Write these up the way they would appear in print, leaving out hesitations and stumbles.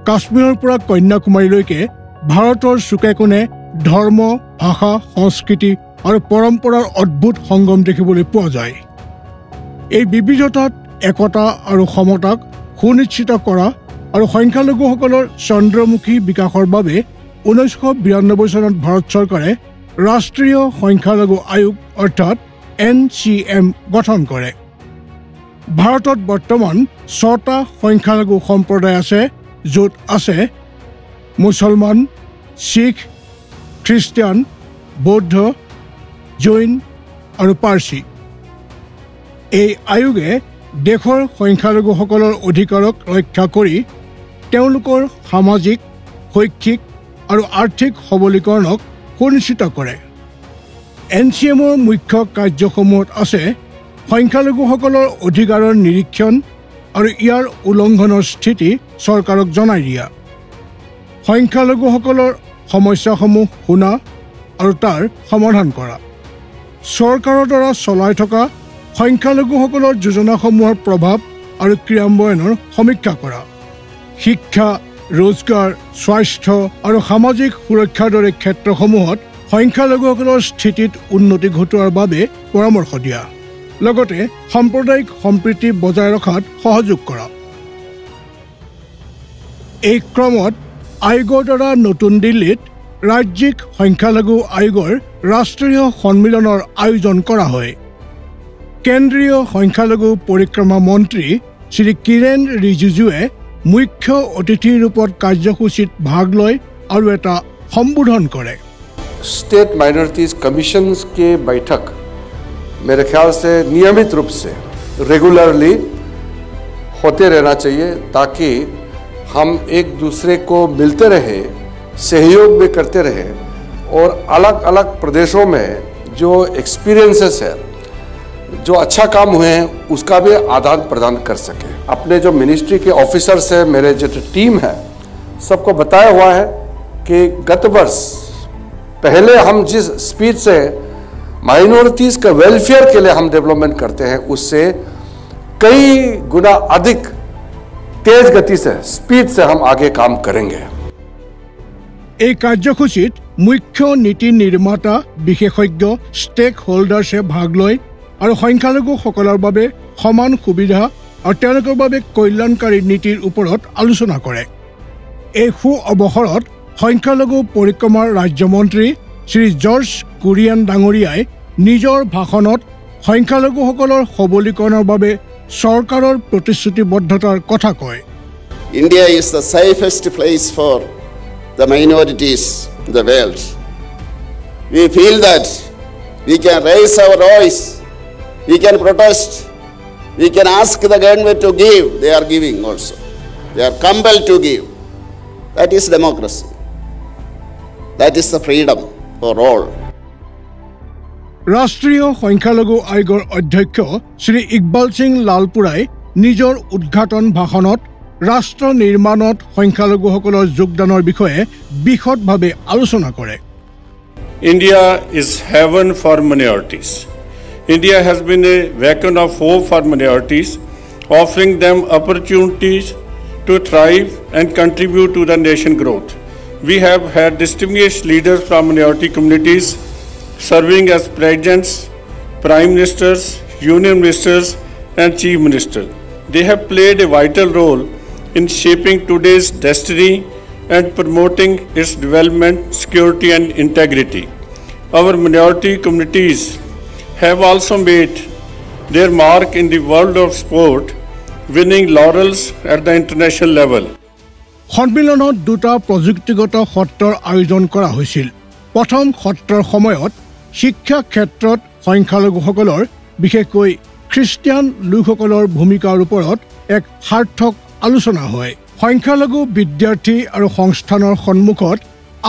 কাশ্মীৰৰ পৰা কন্যাকুমাৰীলৈকে ভাৰতৰ চুকে কোণে ধৰ্ম, ভাষা, সংস্কৃতি আৰু পৰম্পৰাৰ অদ্ভুত সংগম দেখিবলৈ পোৱা যায়। এই বিবিধতাত একতা আৰু সমতাক সুনিশ্চিত কৰা আৰু সংখ্যালঘুসকলৰ চন্দ্ৰমুখী বিকাশৰ বাবে 1992 চনত ভাৰত চৰকাৰে ৰাষ্ট্ৰীয় সংখ্যালঘু আয়োগ অৰ্থাৎ NCM গঠন কৰে। ভাৰতত বৰ্তমান 6টা সংখ্যালঘু সম্প্ৰদায় আছে, য'ত আছে মুছলমান, শিখ, খ্ৰীষ্টিয়ান, বৌদ্ধ, জৈন আৰু পাৰ্চী। এই আয়োগে দেশৰ সংখ্যালঘুসকলৰ অধিকাৰক ৰক্ষা কৰি তেওঁলোকৰ সামাজিক, শৈক্ষিক আৰু আৰ্থিক সবলীকৰণক সুনিশ্চিত কৰে। NCMৰ মুখ্য কাৰ্যসমূহত আছে সংখ্যালঘুসকলৰ অধিকাৰৰ নিৰীক্ষণ আৰু ইয়াৰ উলংঘনৰ স্থিতি চৰকাৰক জনাই দিয়া, সংখ্যালঘুসকলৰ সমস্যাসমূহ শুনা আৰু তাৰ সমাধান কৰা, চৰকাৰৰ দ্বাৰা চলাই থকা সংখ্যালঘুসকলৰ যোজনাসমূহৰ প্ৰভাৱ আৰু ক্ৰিয়ান্বয়নৰ সমীক্ষা কৰা, শিক্ষা, ৰোজগাৰ, স্বাস্থ্য আৰু সামাজিক সুৰক্ষাৰ দৰে ক্ষেত্ৰসমূহত সংখ্যালঘুসকলৰ স্থিতিত উন্নতি ঘটোৱাৰ বাবে পৰামৰ্শ দিয়া, লগতে সাম্প্ৰদায়িক সম্প্ৰীতি বজাই ৰখাত সহযোগ কৰা। এই ক্ৰমত আয়োগৰ দ্বাৰা নতুন দিল্লীত ৰাজ্যিক সংখ্যালঘু আয়োগৰ ৰাষ্ট্ৰীয় সন্মিলনৰ আয়োজন কৰা হয়। কেন্দ্ৰীয় সংখ্যালঘু পৰিক্ৰমা মন্ত্ৰী শ্ৰী কিৰেণ ৰিজিজুৱে মুখ্য অতিথিৰ ৰূপত কাৰ্যসূচীত ভাগ লয় আৰু এটা সম্বোধন কৰে। स्टेट माइनॉरिटीज कमीशंस के बैठक मेरे ख्याल से नियमित रूप से रेगुलरली होते रहना चाहिए, ताकि हम एक दूसरे को मिलते रहे, सहयोग भी करते रहे और अलग अलग प्रदेशों में जो एक्सपीरियंसेस है, जो अच्छा काम हुए हैं, उसका भी आदान प्रदान कर सके। अपने जो मिनिस्ट्री के ऑफिसर्स हैं, मेरे जो टीम है, सबको बताया हुआ है कि गत वर्ष पहले हम जिस स्पीड से माइनॉरिटीज़ का वेलफेयर के लिए हम डेवलपमेंट करते हैं, उससे कई गुना अधिक तेज गति से, स्पीड से हम आगे काम करेंगे। এই কাৰ্যসূচীত মুখ্য নীতি নিৰ্মাতা, বিশেষজ্ঞ, ষ্টেক হোল্ডাৰ্ছে ভাগ লয় আৰু সংখ্যালঘুসকলৰ বাবে সমান সুবিধা আৰু তেওঁলোকৰ বাবে কল্যাণকাৰী নীতিৰ ওপৰত আলোচনা কৰে। এই সু অৱসৰত সংখ্যালঘু পৰিক্ৰমাৰ ৰাজ্যমন্ত্ৰী শ্ৰী জৰ্জ কুৰিয়ান ডাঙৰীয়াই নিজৰ ভাষণত সংখ্যালঘুসকলৰ সবলীকৰণৰ বাবে চৰকাৰৰ প্ৰতিশ্ৰুতিবদ্ধতাৰ কথা কয়। India is the safest place for the minorities in the world. We feel that we can raise our voice, we can protest, we can ask the government to give. They are giving also. They are compelled to give. That is democracy. That is the freedom for all. ৰাষ্ট্ৰীয় সংখ্যালঘু আয়োগৰ অধ্যক্ষ শ্ৰী ইকবাল সিং লালপুৰাই নিজৰ উদ্ঘাটন ভাষণত ৰাষ্ট্ৰ নিৰ্মাণত সংখ্যালঘুসকলৰ যোগদানৰ বিষয়ে বিশদভাৱে আলোচনা কৰে। India is heaven for minorities. India has been a beacon of hope for minorities, offering them opportunities to thrive and contribute to the nation growth. We have had distinguished leaders from minority communities serving as presidents, prime ministers, union ministers, and chief ministers. They have played a vital role in shaping today's destiny and promoting its development, security, and integrity. Our minority communities have also made their mark in the world of sport, winning laurels at the international level. সন্মিলনত দুটা প্ৰযুক্তিগত সত্ৰৰ আয়োজন কৰা হৈছিল। প্ৰথম সত্ৰৰ সময়ত শিক্ষা ক্ষেত্ৰত সংখ্যালঘুসকলৰ, বিশেষকৈ খ্ৰীষ্টিয়ান লোকসকলৰ ভূমিকাৰ ওপৰত এক সাৰ্থক আলোচনা হয়। সংখ্যালঘু বিদ্যাৰ্থী আৰু সংস্থানৰ সন্মুখত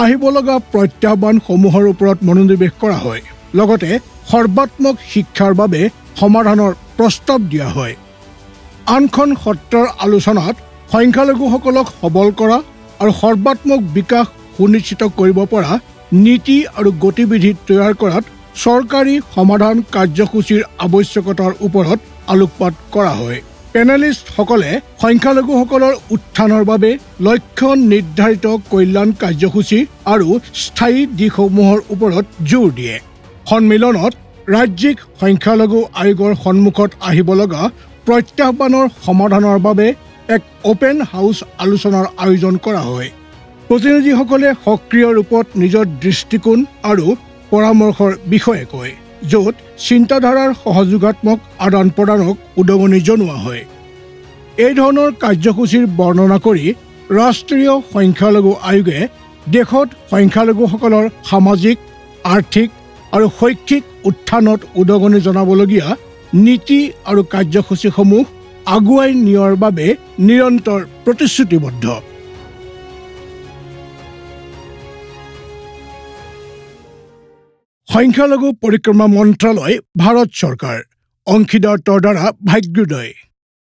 আহিব লগা প্ৰত্যাহ্বানসমূহৰ ওপৰত মনোনিৱেশ কৰা হয়, লগতে সৰ্বাত্মক শিক্ষাৰ বাবে সমাধানৰ প্ৰস্তাৱ দিয়া হয়। আনখন সত্ৰৰ আলোচনাত সংখ্যালঘুসকলক সবল কৰা আৰু সৰ্বাত্মক বিকাশ সুনিশ্চিত কৰিব পৰা নীতি আৰু গতিবিধি তৈয়াৰ কৰাত চৰকাৰী সমাধান কাৰ্যসূচীৰ আৱশ্যকতাৰ ওপৰত আলোকপাত কৰা হয়। পেনেলিষ্টসকলে সংখ্যালঘুসকলৰ উত্থানৰ বাবে লক্ষ্য নিৰ্ধাৰিত কল্যাণ কাৰ্যসূচী আৰু স্থায়ী দিশসমূহৰ ওপৰত জোৰ দিয়ে। সন্মিলনত ৰাজ্যিক সংখ্যালঘু আয়োগৰ সন্মুখত আহিব লগা প্ৰত্যাহ্বানৰ সমাধানৰ বাবে এক অপেন হাউচ আলোচনাৰ আয়োজন কৰা হয়। প্ৰতিনিধিসকলে সক্ৰিয় ৰূপত নিজৰ দৃষ্টিকোণ আৰু পৰামৰ্শৰ বিষয়ে কয়, য'ত চিন্তাধাৰাৰ সহযোগাত্মক আদান প্ৰদানক উদগনি জনোৱা হয়। এই ধৰণৰ কাৰ্যসূচীৰ বৰ্ণনা কৰি ৰাষ্ট্ৰীয় সংখ্যালঘু আয়োগে দেশত সংখ্যালঘুসকলৰ সামাজিক, আৰ্থিক আৰু শৈক্ষিক উত্থানত উদগনি জনাবলগীয়া নীতি আৰু কাৰ্যসূচীসমূহ আগুৱাই নিয়াৰ বাবে নিৰন্তৰ প্ৰতিশ্ৰুতিবদ্ধ। সংখ্যালঘু পৰিক্ৰমা মন্ত্ৰালয়, ভাৰত চৰকাৰ, অংশীদাৰত্বৰ দ্বাৰা ভাগ্যোদয়।